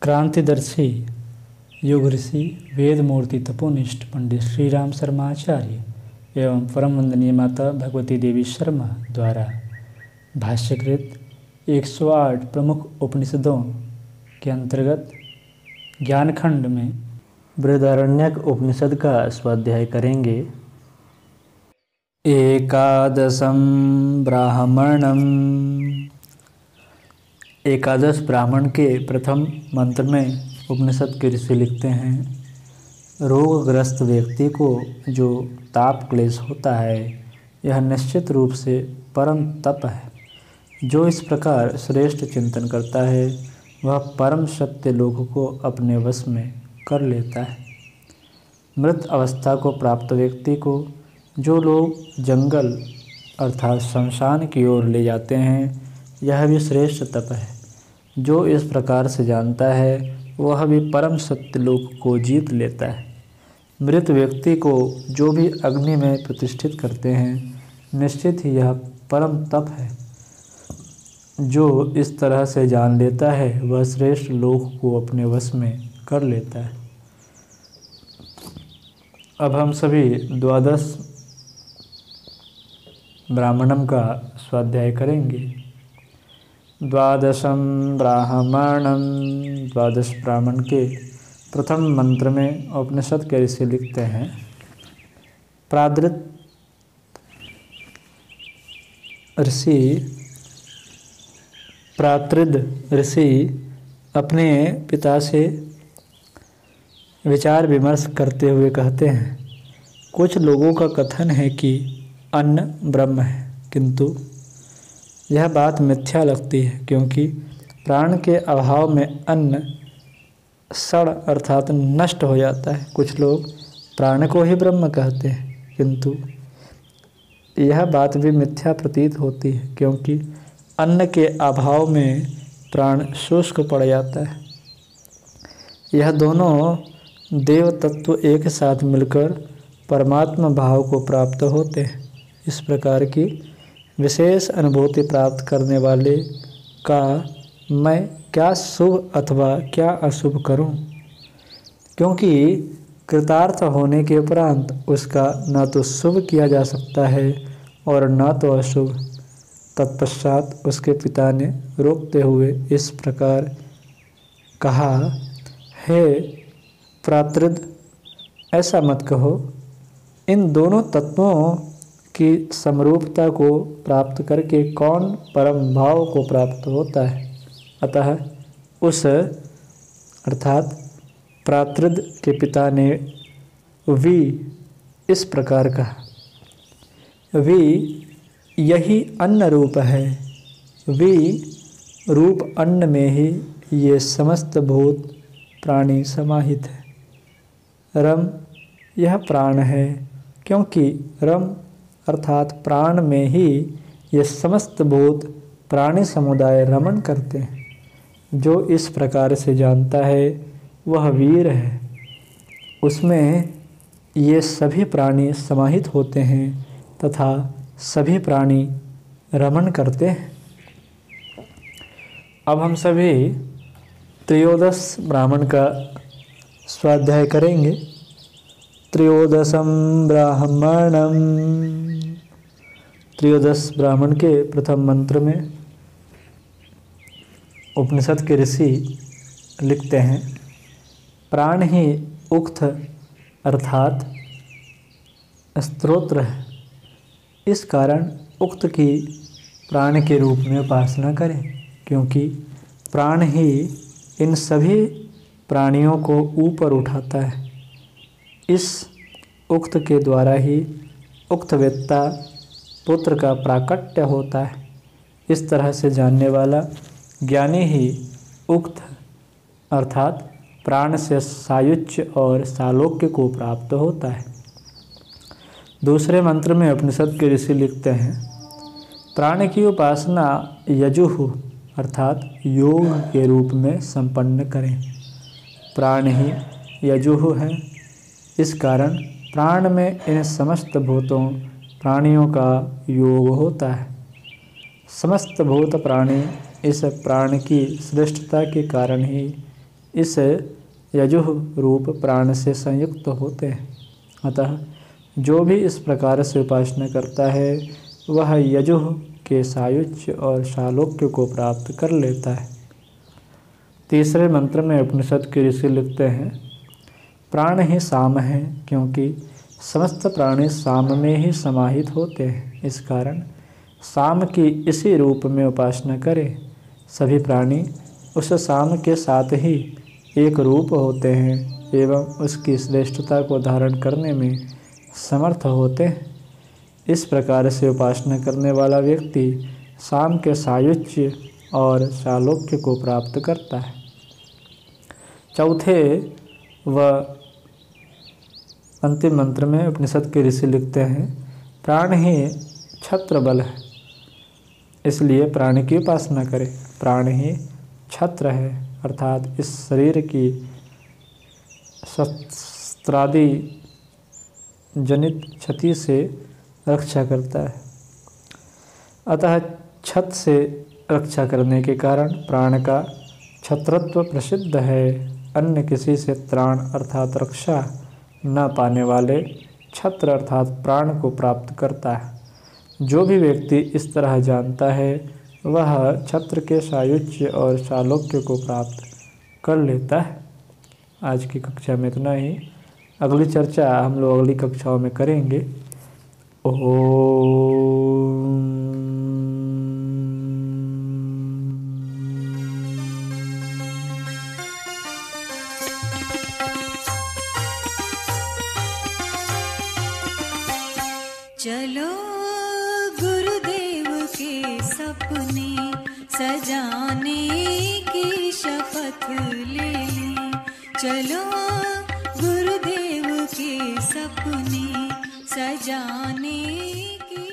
क्रांतिदर्शी योग ऋषि वेद मूर्ति तपोनिष्ठ पंडित श्री राम शर्मा आचार्य एवं परम वंदनीय माता भगवती देवी शर्मा द्वारा भाष्यकृत 108 प्रमुख उपनिषदों के अंतर्गत ज्ञानखंड में बृहदारण्यक उपनिषद का स्वाध्याय करेंगे। एकादशम ब्राह्मणम। एकादश ब्राह्मण के प्रथम मंत्र में उपनिषद के ऋषि लिखते हैं, रोगग्रस्त व्यक्ति को जो ताप क्लेश होता है यह निश्चित रूप से परम तप है। जो इस प्रकार श्रेष्ठ चिंतन करता है वह परम सत्य लोक को अपने वश में कर लेता है। मृत अवस्था को प्राप्त व्यक्ति को जो लोग जंगल अर्थात शमशान की ओर ले जाते हैं यह भी श्रेष्ठ तप है। जो इस प्रकार से जानता है वह भी परम सत्य लोक को जीत लेता है। मृत व्यक्ति को जो भी अग्नि में प्रतिष्ठित करते हैं निश्चित ही यह परम तप है। जो इस तरह से जान लेता है वह श्रेष्ठ लोक को अपने वश में कर लेता है। अब हम सभी द्वादश ब्राह्मणम का स्वाध्याय करेंगे। द्वादशम ब्राह्मणम। द्वादश ब्राह्मण के प्रथम मंत्र में उपनिषद के ऋषि लिखते हैं, प्रातृद ऋषि अपने पिता से विचार विमर्श करते हुए कहते हैं, कुछ लोगों का कथन है कि अन्न ब्रह्म है, किंतु यह बात मिथ्या लगती है, क्योंकि प्राण के अभाव में अन्न सड़ अर्थात नष्ट हो जाता है। कुछ लोग प्राण को ही ब्रह्म कहते हैं, किंतु यह बात भी मिथ्या प्रतीत होती है, क्योंकि अन्न के अभाव में प्राण शुष्क पड़ जाता है। यह दोनों देव तत्व एक साथ मिलकर परमात्मा भाव को प्राप्त होते हैं। इस प्रकार की विशेष अनुभूति प्राप्त करने वाले का मैं क्या शुभ अथवा क्या अशुभ करूं, क्योंकि कृतार्थ होने के उपरांत उसका न तो शुभ किया जा सकता है और न तो अशुभ। तत्पश्चात उसके पिता ने रोकते हुए इस प्रकार कहा, हे प्रातृद, ऐसा मत कहो। इन दोनों तत्वों की समरूपता को प्राप्त करके कौन परम भाव को प्राप्त होता है। अतः उस अर्थात प्रातृद के पिता ने वी इस प्रकार कहा, वी यही अन्न रूप है। वी रूप अन्न में ही ये समस्त भूत प्राणी समाहित है। रम यह प्राण है, क्योंकि रम अर्थात प्राण में ही ये समस्त भूत प्राणी समुदाय रमण करते हैं। जो इस प्रकार से जानता है वह वीर है। उसमें ये सभी प्राणी समाहित होते हैं तथा सभी प्राणी रमण करते हैं। अब हम सभी त्रयोदश ब्राह्मण का स्वाध्याय करेंगे। त्रयोदशम ब्राह्मणम। त्रयोदश ब्राह्मण के प्रथम मंत्र में उपनिषद के ऋषि लिखते हैं, प्राण ही उक्त अर्थात स्तोत्र है। इस कारण उक्त की प्राण के रूप में उपासना करें, क्योंकि प्राण ही इन सभी प्राणियों को ऊपर उठाता है। इस उक्त के द्वारा ही उक्त वेत्ता पुत्र का प्राकट्य होता है। इस तरह से जानने वाला ज्ञानी ही उक्त अर्थात प्राण से सायुज्य और सालोक्य को प्राप्त होता है। दूसरे मंत्र में उपनिषद के ऋषि लिखते हैं, प्राण की उपासना यजुः अर्थात योग के रूप में संपन्न करें। प्राण ही यजुः है। इस कारण प्राण में इन समस्त भूतों प्राणियों का योग होता है। समस्त भूत प्राणी इस प्राण की श्रेष्ठता के कारण ही इस यजुः रूप प्राण से संयुक्त होते हैं। अतः जो भी इस प्रकार से उपासना करता है वह यजुः के सायुज्य और सालोक्य को प्राप्त कर लेता है। तीसरे मंत्र में उपनिषद के ऋषि लिखते हैं, प्राण ही साम है, क्योंकि समस्त प्राणी साम में ही समाहित होते हैं। इस कारण साम की इसी रूप में उपासना करें। सभी प्राणी उस साम के साथ ही एक रूप होते हैं एवं उसकी श्रेष्ठता को धारण करने में समर्थ होते हैं। इस प्रकार से उपासना करने वाला व्यक्ति साम के सायुज्य और सालोक्य को प्राप्त करता है। चौथे व अंतिम मंत्र में उपनिषद के ऋषि लिखते हैं, प्राण ही छत्र बल है, इसलिए प्राण की उपासना करें। प्राण ही छत्र है, अर्थात इस शरीर की शस्त्रादि जनित क्षति से रक्षा करता है। अतः छत से रक्षा करने के कारण प्राण का छत्रत्व प्रसिद्ध है। अन्य किसी से त्राण अर्थात रक्षा न पाने वाले छत्र अर्थात प्राण को प्राप्त करता है। जो भी व्यक्ति इस तरह जानता है वह छत्र के सायुज्य और सालोक्य को प्राप्त कर लेता है। आज की कक्षा में इतना ही। अगली चर्चा हम लोग अगली कक्षाओं में करेंगे। चलो गुरुदेव के सपने सजाने की शपथ ले लें। चलो गुरुदेव के सपने सजाने की